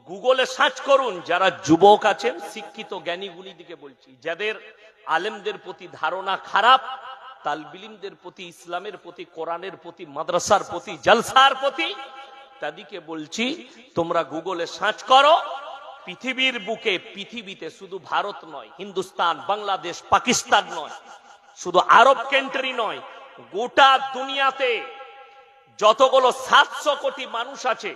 গুগলে সার্চ করুন, যারা যুবক আছেন, শিক্ষিত জ্ঞানীগুলি দিকে বলছি, যাদের আলেমদের প্রতি ধারণা খারাপ, তালবিলিমদের প্রতি, ইসলামের প্রতি, কোরআনের প্রতি, মাদ্রাসার প্রতি, জলসার প্রতি, তাদেরকে বলছি তোমরা গুগলে সার্চ করো। পৃথিবীর বুকে, পৃথিবীতে শুধু ভারত নয়, হিন্দুস্তান, বাংলাদেশ, পাকিস্তান নয়, শুধু আরব কান্ট্রি নয়, গোটা দুনিয়াতে যতগুলো 700 কোটি মানুষ আছে,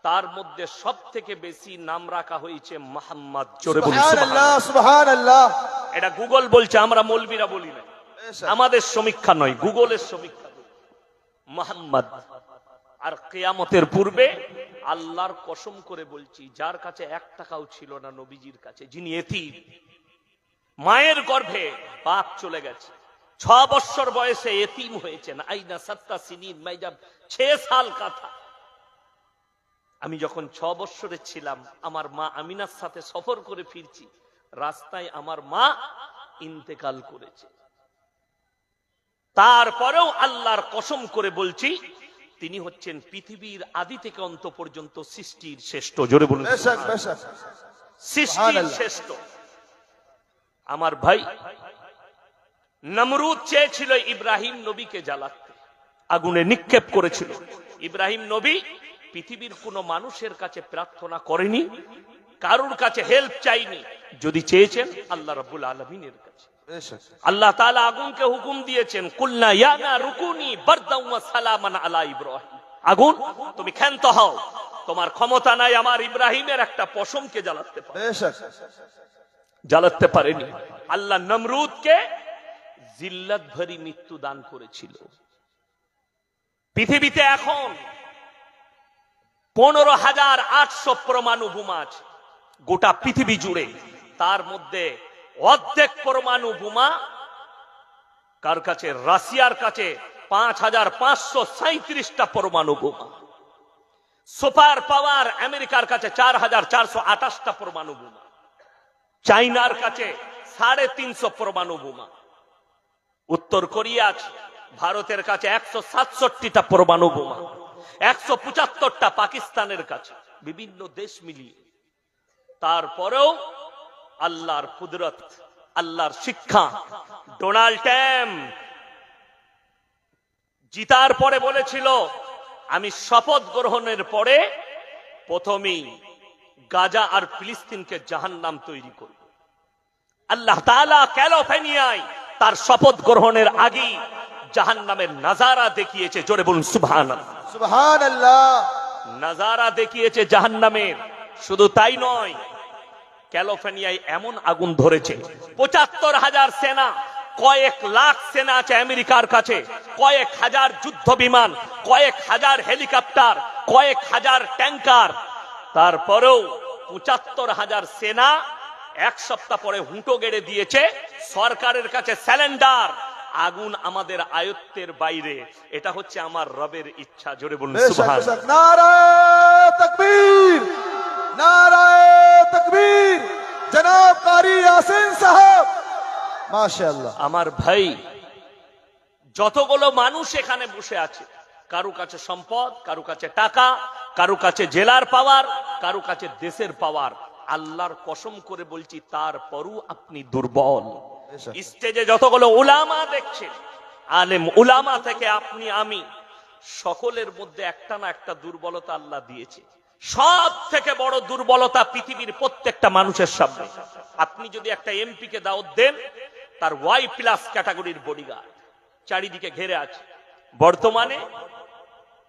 তার মধ্যে সব থেকে বেশি নাম রাখা হয়েছে মোহাম্মদ। জোরে বলুন সুবহানাল্লাহ, সুবহানাল্লাহ। এটা গুগল বলছে, আমরা মৌলবীরা বলি না, আমাদের সমীক্ষা নয়, গুগলের সমীক্ষা। মোহাম্মদ। আর কিয়ামতের পূর্বে আল্লাহর কসম করে বলছি, যার কাছে 1 টাকাও ছিল না নবীজির কাছে, যিনি এতিম, মায়ের গর্ভে বাপ চলে গেছে, 6 বছর বয়সে এতিম হয়েছেন, আইনা সাত্তা সিনিন মাইজাব 6 সাল কথা। আমি যখন 6 বছরের ছিলাম, আমার মা আমিনার সাথে সফর করে ফিরছি, রাস্তায় আমার মা ইন্তেকাল করেছে। তারপরেও আল্লাহর কসম করে বলছি, তিনি হচ্ছেন পৃথিবীর আদি থেকে অন্ত পর্যন্ত সৃষ্টির শ্রেষ্ঠ। জোরে বলুন সৃষ্টির শ্রেষ্ঠ। আমার ভাই, নমরুদ চেয়েছিল ইব্রাহিম নবীকে জ্বালাতে, আগুনে নিক্ষেপ করেছিল। ইব্রাহিম নবী পৃথিবীর কোন মানুষের কাছে প্রার্থনা করেনি, কারুর কাছে হেল্প চাইনি, যদি চেয়েছেন আল্লাহ রাব্বুল আলামিনের কাছে। আল্লাহ তাআলা আগুনকে হুকুম দিয়েছেন, কুলনা ইয়া নারু কুনি বারদান ওয়া সালামান আলা ইব্রাহিম, আগুন তুমি ক্ষান্ত হও, তোমার ক্ষমতা নাই আমার ইব্রাহিমের একটা পশমকে জ্বালাতে পারে। জ্বালাতে পারেনি। আল্লাহ নমরুদকে জিল্লাত ভরি মৃত্যু দান করেছিল। পৃথিবীতে এখন 15,800 পরমাণু বোমা আছে গোটা পৃথিবী জুড়ে, তার মধ্যে অর্ধেক পরমাণু বোমা কার কাছে? রাশিয়ার কাছে 5,537টা পরমাণু বোমা। সুপার পাওয়ার আমেরিকার কাছে 4,428টা পরমাণু বোমা। চাইনার কাছে 350 পরমাণু বোমা। উত্তর কোরিয়া, ভারতের কাছে 167টা পরমাণু বোমা, 175টা পাকিস্তানের কাছে, বিভিন্ন দেশ মিলিয়ে। তারপরেও আল্লাহর কুদরত, আল্লাহর শিক্ষা। ডোনাল্ড ট্রাম্প জিতার পরে বলেছিল, আমি শপথ গ্রহণের পরে প্রথমেই গাজা আর ফিলিস্তিনকে জাহান্নাম তৈরি করব। আল্লাহ তাআলা ক্যালিফোর্নিয়ায় তার শপথ গ্রহণের আগেই জাহান্নামের নাজারা দেখিয়েছে। জোরে বলুন সুবহানাল্লাহ, সুবহানাল্লাহ। নাজারা দেখিয়েছে জাহান্নামের। শুধু তাই নয়, ক্যালিফোর্নিয়ায় এমন আগুন ধরেছে, 75,000 সেনা, কয়েক লাখ সেনা আছে আমেরিকার কাছে, কয়েক হাজার যুদ্ধ বিমান, কয়েক হাজার হেলিকপ্টার, কয়েক হাজার ট্যাঙ্কার। তারপরেও 75,000 সেনা 1 সপ্তাহ পরে হুঁটো গেড়ে দিয়েছে, সরকারের কাছে স্যালেন্ডার। আগুন আমাদের আয়ত্তের বাইরে, এটা হচ্ছে আমার রবের ইচ্ছা। জোরে বলুন সুবহানাল্লাহ। নারায়ে তাকবীর, নারায়ে তাকবীর। জনাব কারি ইয়াসিন সাহেব, মাশাআল্লাহ। আমার ভাই, যতগুলো মানুষ এখানে বসে আছে, কারো কাছে সম্পদ, কারো কাছে টাকা, কারো কাছে জেলার পাওয়ার, কারো কাছে দেশের পাওয়ার, আল্লাহর কসম করে বলছি তারপরও আপনি দুর্বল। স্টেজে যতগুলো উলামা দেখছেন, আলেম উলামা থেকে আপনি আমি, সকলের মধ্যে একটা না একটা দুর্বলতা আল্লাহ দিয়েছে। সব থেকে বড় দুর্বলতা পৃথিবীর প্রত্যেকটা মানুষের সামনে। আপনি যদি একটা এমপি কে দাওয়াত দেন, তার Y+ ক্যাটাগরির বডিগার্ড চারিদিকে ঘেরে আছে। বর্তমানে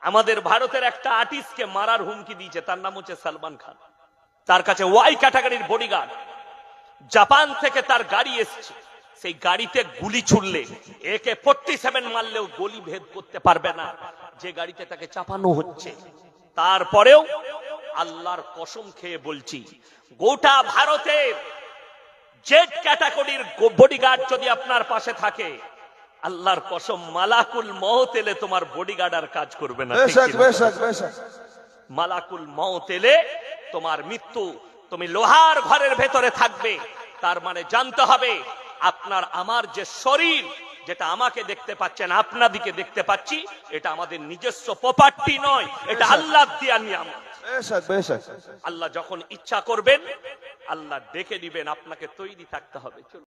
আমাদের ভারতের একটা আর্টিস্টকে মারার হুমকি দিয়েছে, তার নাম হচ্ছে সালমান খান। তার কাছে Y ক্যাটাগরির বডিগার্ড। জাপান থেকে তার গাড়ি এসছে, সেই গাড়িতে গুলি ছুড়লে, AK-47 মারলেও গলি ভেদ করতে পারবে না যে গাড়িতে তাকে চাপানো হচ্ছে। তারপরেও আল্লাহর কসম খেয়ে বলছি, গোটা ভারতের জেড ক্যাটাগরির বডিগার্ড যদি আপনার পাশে থাকে, আল্লাহর কসম মালাকুল মউত এলে তোমার বডিগার্ড আর কাজ করবে না। মালাকুল মউত এলে তোমার মৃত্যু, তুমি লোহার ঘরের ভেতরে থাকবে। তার মানে জানতে হবে, আপনার আমার যে শরীর, যেটা আমাকে দেখতে পাচ্ছেন, আপনাদিকে দেখতে পাচ্ছি, এটা আমাদের নিজস্ব প্রপার্টি নয়, এটা আল্লাহ দিয়া নিয়ামত। बेशक बेशक আল্লাহ যখন ইচ্ছা করবেন আল্লাহ ডেকে দিবেন, আপনাকে তৈরি থাকতে হবে। চলুন।